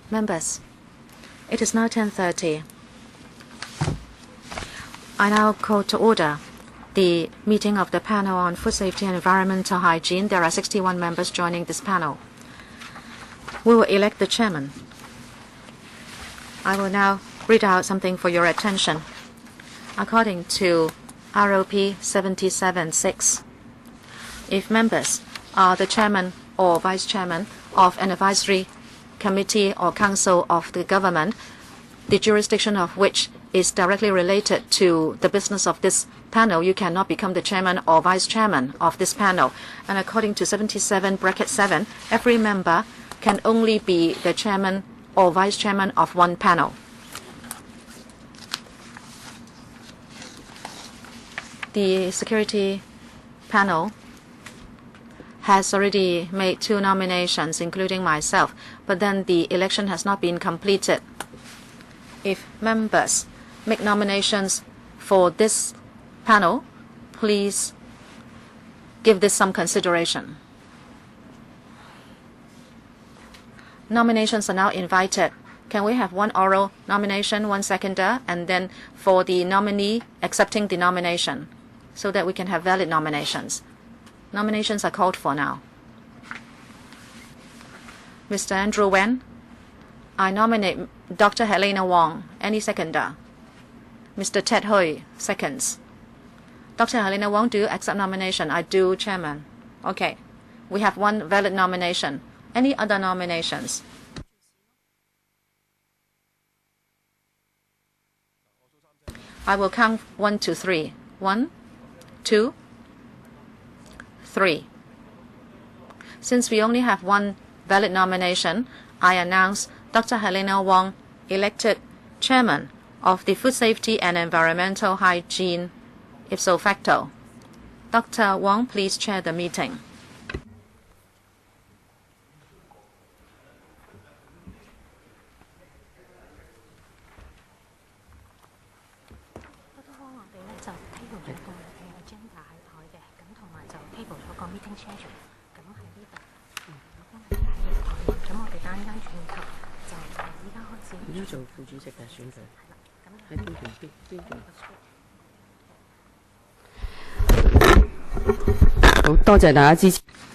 Members, it is now 10:30. I now call to order the meeting of the panel on food safety and environmental hygiene. There are 61 members joining this panel. We will elect the chairman. I will now read out something for your attention. According to ROP 77-6, if members are the chairman or vice chairman of an advisory committee or council of the government, the jurisdiction of which is directly related to the business of this panel, you cannot become the chairman or vice chairman of this panel. And according to 77(7), every member can only be the chairman or vice chairman of one panel. The security panel has already made 2 nominations, including myself, but then the election has not been completed. If members make nominations for this panel, please give this some consideration. Nominations are now invited. Can we have 1 oral nomination, 1 seconder, and then for the nominee accepting the nomination so that we can have valid nominations? Nominations are called for now. Mr. Andrew Wen, I nominate Dr. Helena Wong. Any seconder? Mr. Ted Hui, seconds. Dr. Helena Wong, do you accept nomination? I do, Chairman. Okay. We have 1 valid nomination. Any other nominations? I will count 1 to 3. 1, 2, 3. Since we only have 1 valid nomination, I announce Dr. Helena Wong elected chairman of the Food Safety and Environmental Hygiene ipso facto. Dr. Wong, please chair the meeting.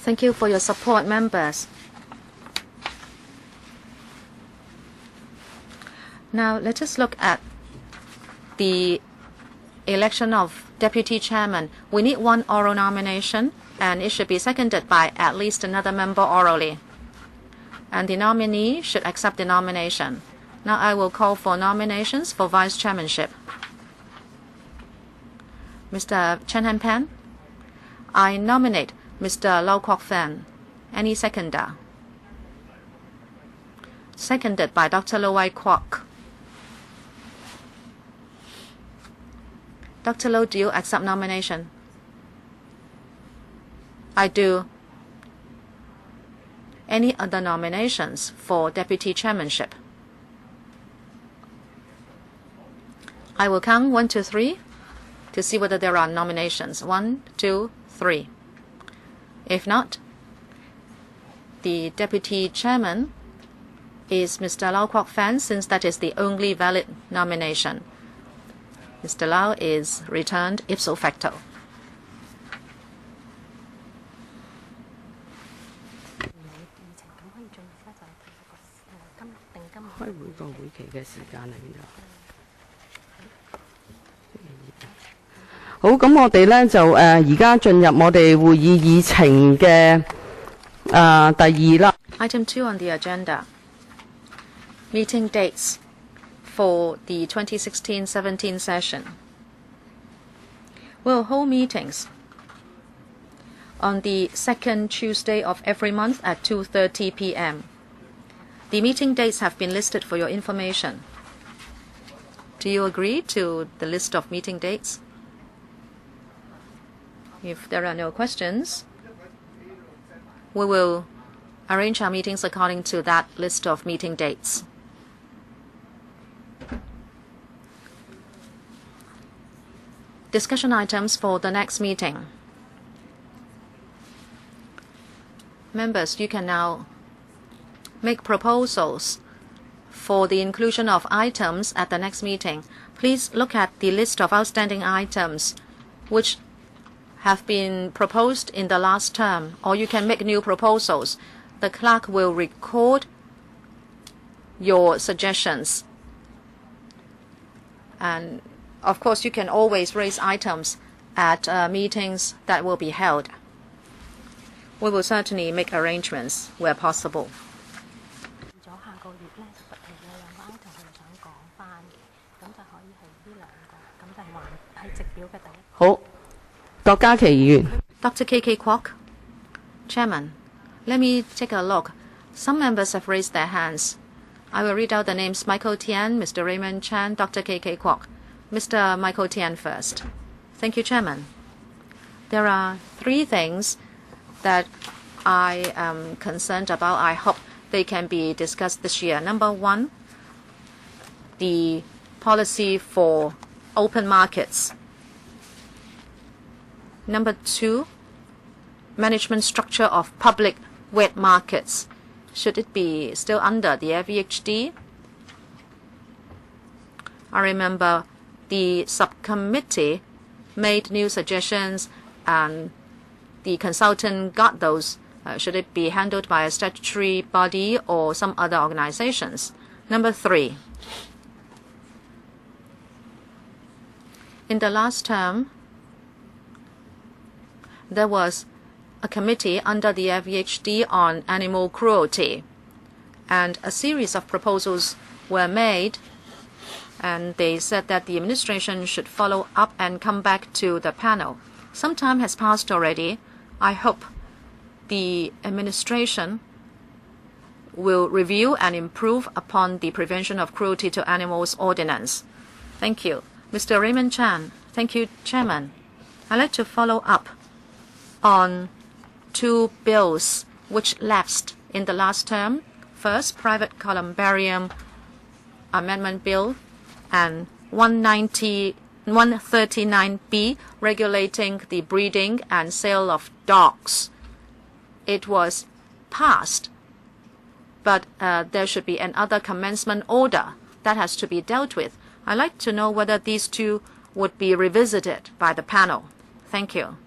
Thank you for your support, members. Now let us look at the election of deputy chairman. We need 1 oral nomination, and it should be seconded by at least another member orally. And the nominee should accept the nomination. Now I will call for nominations for vice chairmanship. Mr. Chen Han-pan, I nominate Mr. Lau Kwok Fan. Any seconder? Seconded by Dr. Lo Wai Kwok. Dr. Lo, do you accept nomination? I do. Any other nominations for deputy chairmanship? I will count 1 to 3 to see whether there are nominations. 1, 2, 3. If not, the deputy chairman is Mr. Lau Kwok Fan, since that is the only valid nomination. Mr. Lau is returned ipso facto. Item 2 on the agenda. Meeting dates for the 2016-17 session. We'll hold meetings on the 2nd Tuesday of every month at 2:30 p.m. The meeting dates have been listed for your information. Do you agree to the list of meeting dates? If there are no questions, we will arrange our meetings according to that list of meeting dates. Discussion items for the next meeting. Members, you can now make proposals for the inclusion of items at the next meeting, please look at the list of outstanding items which have been proposed in the last term, or you can make new proposals. The clerk will record your suggestions. And of course, you can always raise items at meetings that will be held. We will certainly make arrangements where possible. 咗下個月咧，特別有兩個 item 佢哋想講翻嘅，咁就可以係呢兩個，咁就還係直表嘅第一。好，郭家麒議員。Dr. K.K. Kwok, Chairman, let me take a look. Some members have raised their hands. I will read out the names: Michael Tian, Mr. Raymond Chan, Dr. K.K. Kwok. Mr. Michael Tian first. Thank you, Chairman. There are three things that I am concerned about. I hope they can be discussed this year. Number one, the policy for open markets. Number two, management structure of public wet markets. Should it be still under the FEHD? I remember the subcommittee made new suggestions and the consultant got those. Should it be handled by a statutory body or some other organizations? Number three, in the last term, there was a committee under the FEHD on animal cruelty, and a series of proposals were made, and they said that the administration should follow up and come back to the panel. Some time has passed already. I hope the administration will review and improve upon the Prevention of Cruelty to Animals Ordinance. Thank you. Mr. Raymond Chan. Thank you, Chairman. I'd like to follow up on two bills which lapsed in the last term. First, private columbarium amendment bill, and 139B regulating the breeding and sale of dogs. It was passed, but there should be another commencement order that has to be dealt with. I'd like to know whether these two would be revisited by the panel. Thank you.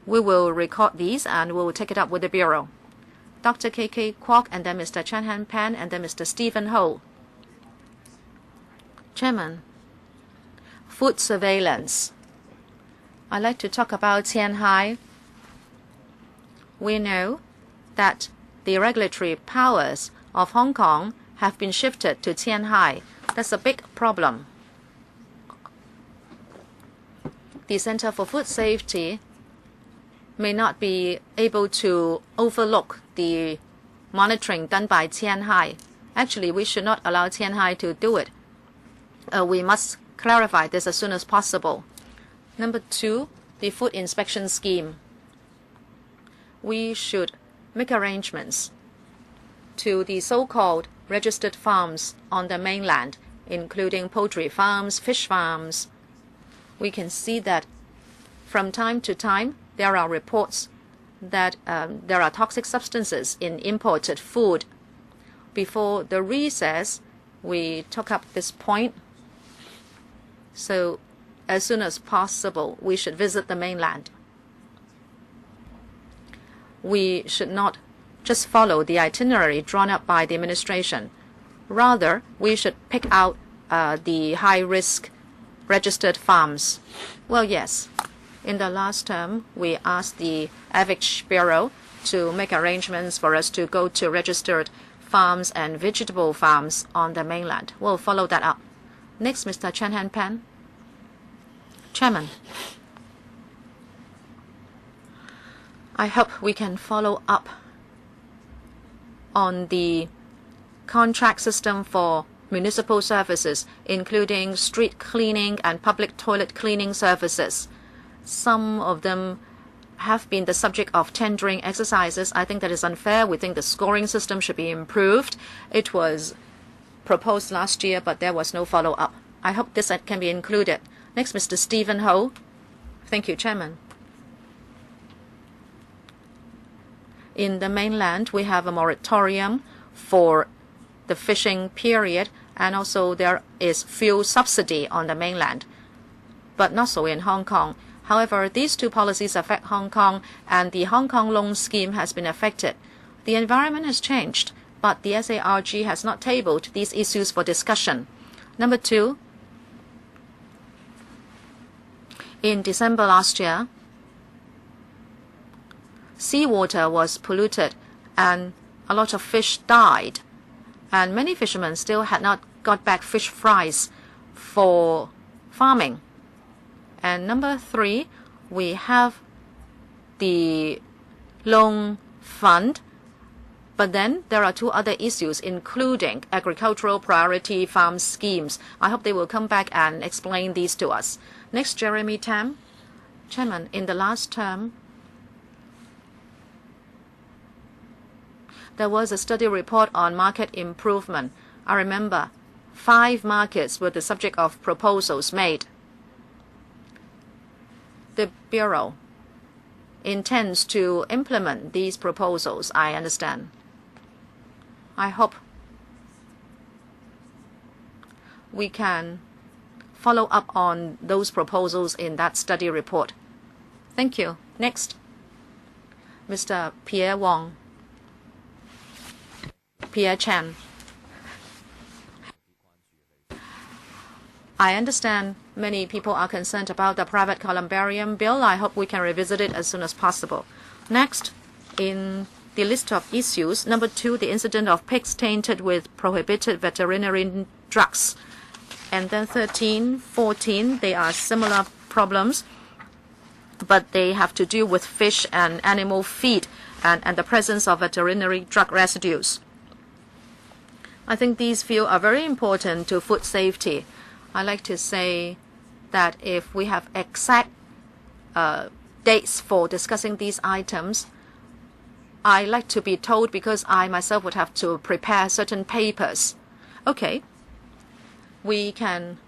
We will record these and we will take it up with the Bureau. Dr. K.K. Kwok, and then Mr. Chen Han Pan, and then Mr. Stephen Ho. Chairman, food surveillance. I'd like to talk about Tianhai. We know that the regulatory powers of Hong Kong have been shifted to Tianhai. That's a big problem. The Center for Food Safety may not be able to overlook the monitoring done by Tianhai. Actually, we should not allow Tianhai to do it. We must clarify this as soon as possible. Number two, the food inspection scheme. We should make arrangements to the so-called registered farms on the mainland, including poultry farms, fish farms. We can see that from time to time, there are reports that there are toxic substances in imported food. Before the recess, we took up this point. So as soon as possible, we should visit the mainland. We should not just follow the itinerary drawn up by the administration. Rather, we should pick out the high-risk registered farms. Well, yes. In the last term, we asked the FH Bureau to make arrangements for us to go to registered farms and vegetable farms on the mainland. We'll follow that up. Next, Mr. Chen Han Pan. Chairman, I hope we can follow up on the contract system for municipal services, including street cleaning and public toilet cleaning services. Some of them have been the subject of tendering exercises. I think that is unfair. We think the scoring system should be improved. It was proposed last year, but there was no follow-up. I hope this can be included. Next, Mr. Stephen Ho. Thank you, Chairman. In the mainland, we have a moratorium for the fishing period, and also there is fuel subsidy on the mainland, but not so in Hong Kong. However, these two policies affect Hong Kong, and the Hong Kong loan scheme has been affected. The environment has changed, but the SARG has not tabled these issues for discussion. Number two, in December last year, seawater was polluted and a lot of fish died, and many fishermen still had not got back fish fries for farming. And number three, we have the loan fund, but then there are two other issues, including agricultural priority farm schemes. I hope they will come back and explain these to us. Next, Jeremy Tam. Chairman, in the last term, there was a study report on market improvement. I remember 5 markets were the subject of proposals made. The Bureau intends to implement these proposals, I understand. I hope we can follow up on those proposals in that study report. Thank you. Next, Mr. Pierre Wong. Pierre Chan. I understand many people are concerned about the private columbarium bill. I hope we can revisit it as soon as possible. Next, in the list of issues, number 2, the incident of pigs tainted with prohibited veterinary drugs. And then 13, 14, they are similar problems, but they have to do with fish and animal feed and the presence of veterinary drug residues. I think these fields are very important to food safety. I like to say that if we have exact dates for discussing these items, I like to be told, because I myself would have to prepare certain papers. Okay, we can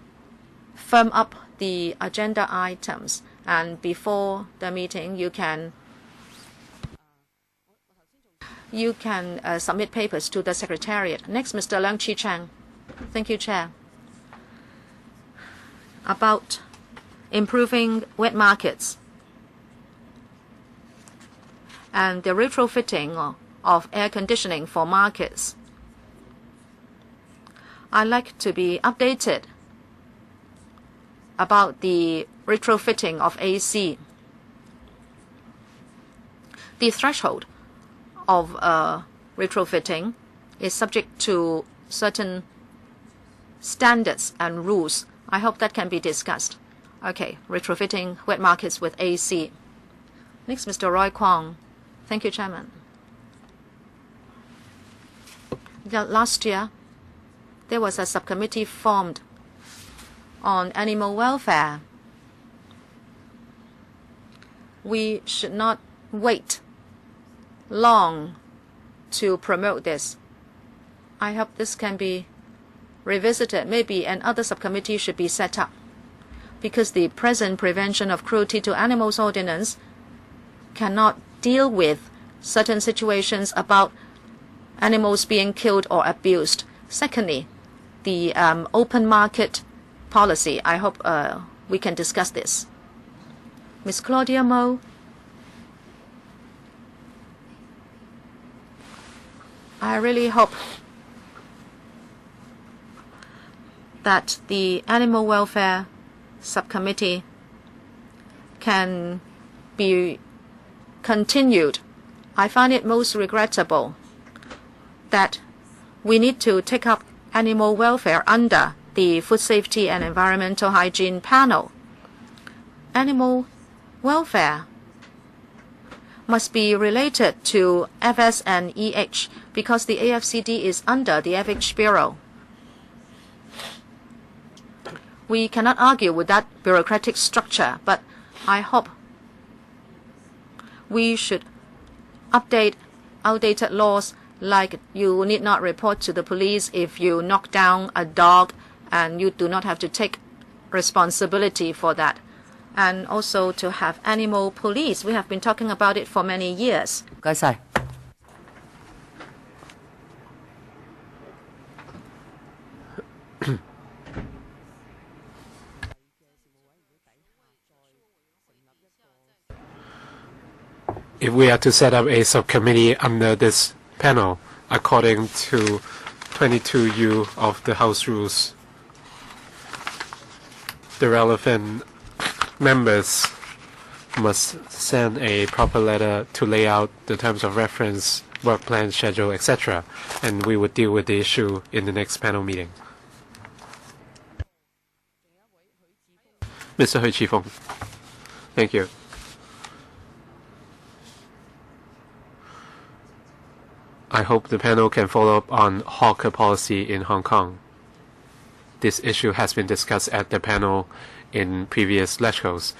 firm up the agenda items, and before the meeting you can submit papers to the Secretariat. Next, Mr. Leung Chi Chang. Thank you, Chair. About improving wet markets and the retrofitting of air conditioning for markets. I'd like to be updated about the retrofitting of AC. The threshold of retrofitting is subject to certain standards and rules. I hope that can be discussed. Okay, retrofitting wet markets with AC. Next, Mr. Roy Kwong. Thank you, Chairman. Last year, there was a subcommittee formed on animal welfare. We should not wait long to promote this. I hope this can be revisited. Maybe another subcommittee should be set up, because the present Prevention of Cruelty to Animals Ordinance cannot deal with certain situations about animals being killed or abused. Secondly, the open market policy. I hope we can discuss this. Ms. Claudia Mo. I really hope that the Animal Welfare Subcommittee can be continued. I find it most regrettable that we need to take up animal welfare under the Food Safety and Environmental Hygiene Panel. Animal welfare must be related to FS and EH, because the AFCD is under the FH Bureau. We cannot argue with that bureaucratic structure, but I hope we should update outdated laws, like you need not report to the police if you knock down a dog, and you do not have to take responsibility for that. And also to have animal police. We have been talking about it for many years. if we are to set up a subcommittee under this panel, according to 22U of the House Rules, the relevant members must send a proper letter to lay out the terms of reference, work plan, schedule, etc. And we would deal with the issue in the next panel meeting. Mr. Hui Chi-fung. Thank you. I hope the panel can follow up on hawker policy in Hong Kong. This issue has been discussed at the panel in previous LegCos,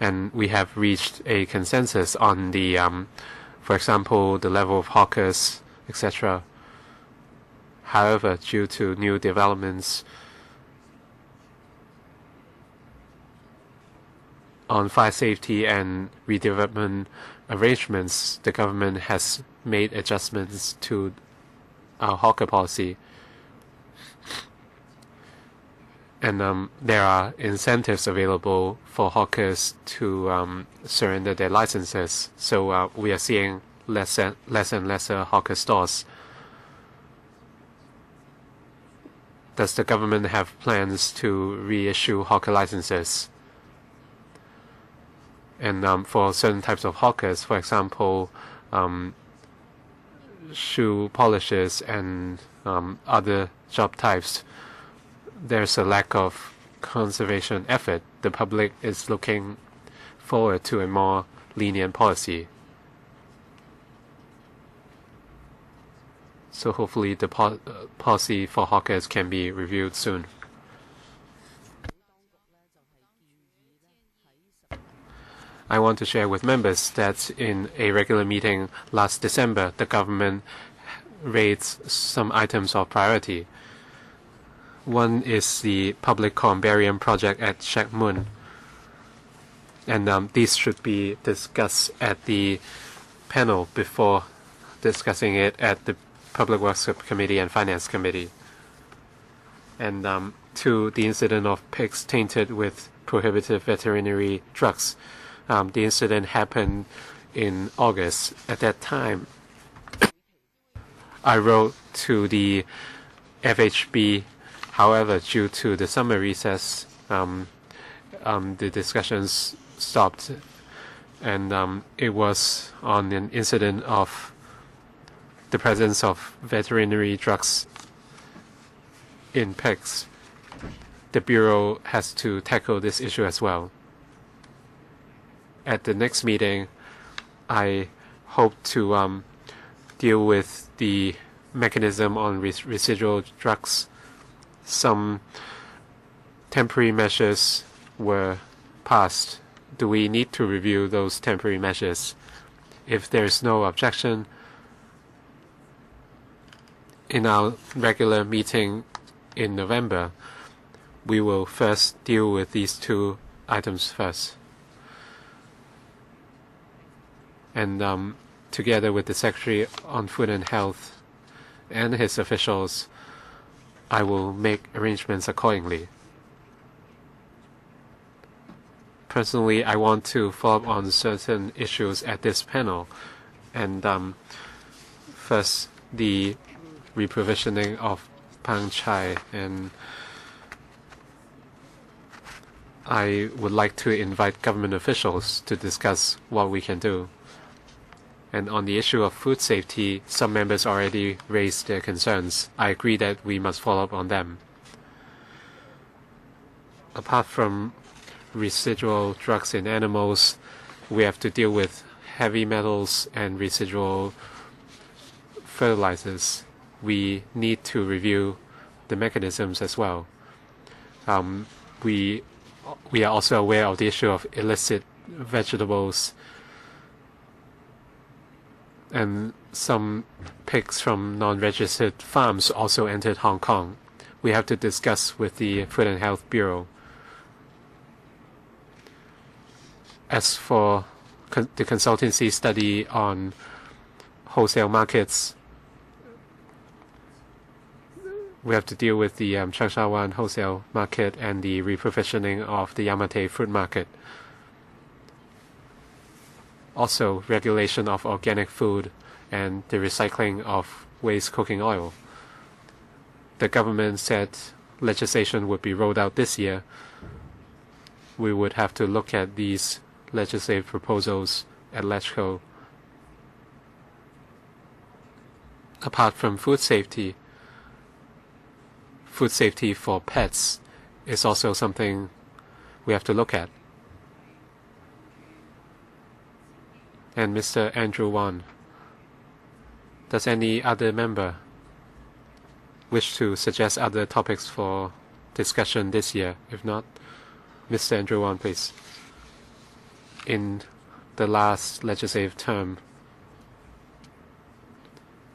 and we have reached a consensus on the, for example, the level of hawkers, etc. However, due to new developments on fire safety and redevelopment arrangements, the government has made adjustments to our hawker policy. And there are incentives available for hawkers to surrender their licenses. So we are seeing less and lesser hawker stores. Does the government have plans to reissue hawker licenses? And for certain types of hawkers, for example, shoe polishers and other job types, there's a lack of conservation effort. The public is looking forward to a more lenient policy. So hopefully the policy for hawkers can be reviewed soon. I want to share with members that in a regular meeting last December, the government raised some items of priority. One is the public columbarium project at Shek Mun. And these should be discussed at the panel before discussing it at the Public Works Subcommittee and Finance Committee. And to the incident of pigs tainted with prohibitive veterinary drugs. The incident happened in August. At that time, I wrote to the FHB. However, due to the summer recess, the discussions stopped, and it was on an incident of the presence of veterinary drugs in pigs. The Bureau has to tackle this issue as well. At the next meeting, I hope to deal with the mechanism on residual drugs. Some temporary measures were passed. Do we need to review those temporary measures? If there is no objection, in our regular meeting in November, we will first deal with these two items first. And together with the Secretary on Food and Health and his officials, I will make arrangements accordingly. Personally, I want to follow up on certain issues at this panel. And first, the reprovisioning of Pang Chai. And I would like to invite government officials to discuss what we can do. And on the issue of food safety, some members already raised their concerns. I agree that we must follow up on them. Apart from residual drugs in animals, we have to deal with heavy metals and residual fertilizers. We need to review the mechanisms as well. We are also aware of the issue of illicit vegetables, and some pigs from non-registered farms also entered Hong Kong. We have to discuss with the Food and Health Bureau. As for the consultancy study on wholesale markets, we have to deal with the Changsha Wan wholesale market and the reprovisioning of the Yamate fruit market. Also, regulation of organic food and the recycling of waste cooking oil. The government said legislation would be rolled out this year. We would have to look at these legislative proposals at LegCo. Apart from food safety for pets is also something we have to look at. And Mr. Andrew Wan, does any other member wish to suggest other topics for discussion this year? If not, Mr. Andrew Wan, please. In the last legislative term,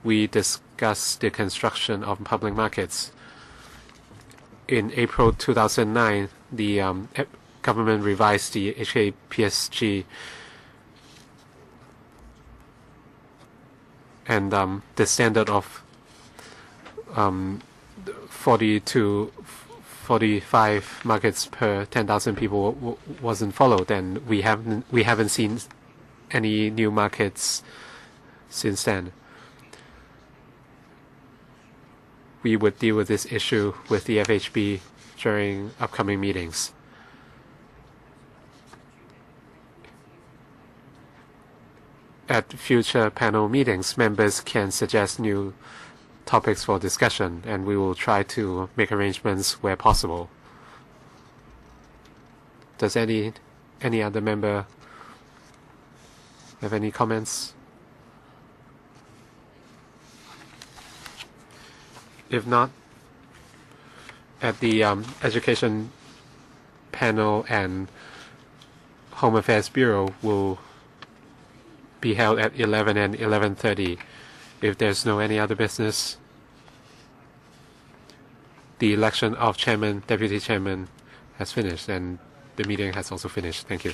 we discussed the construction of public markets. In April 2009, the government revised the HKPSG, and the standard of 40 to 45 markets per 10,000 people wasn't followed, and we haven't seen any new markets since then. We would deal with this issue with the FHB during upcoming meetings. At future panel meetings, members can suggest new topics for discussion, and we will try to make arrangements where possible. Does any other member have any comments? If not, at the Education panel and Home Affairs Bureau will be held at 11 and 11:30. If there's no any other business, the election of chairman, deputy chairman has finished, and the meeting has also finished. Thank you.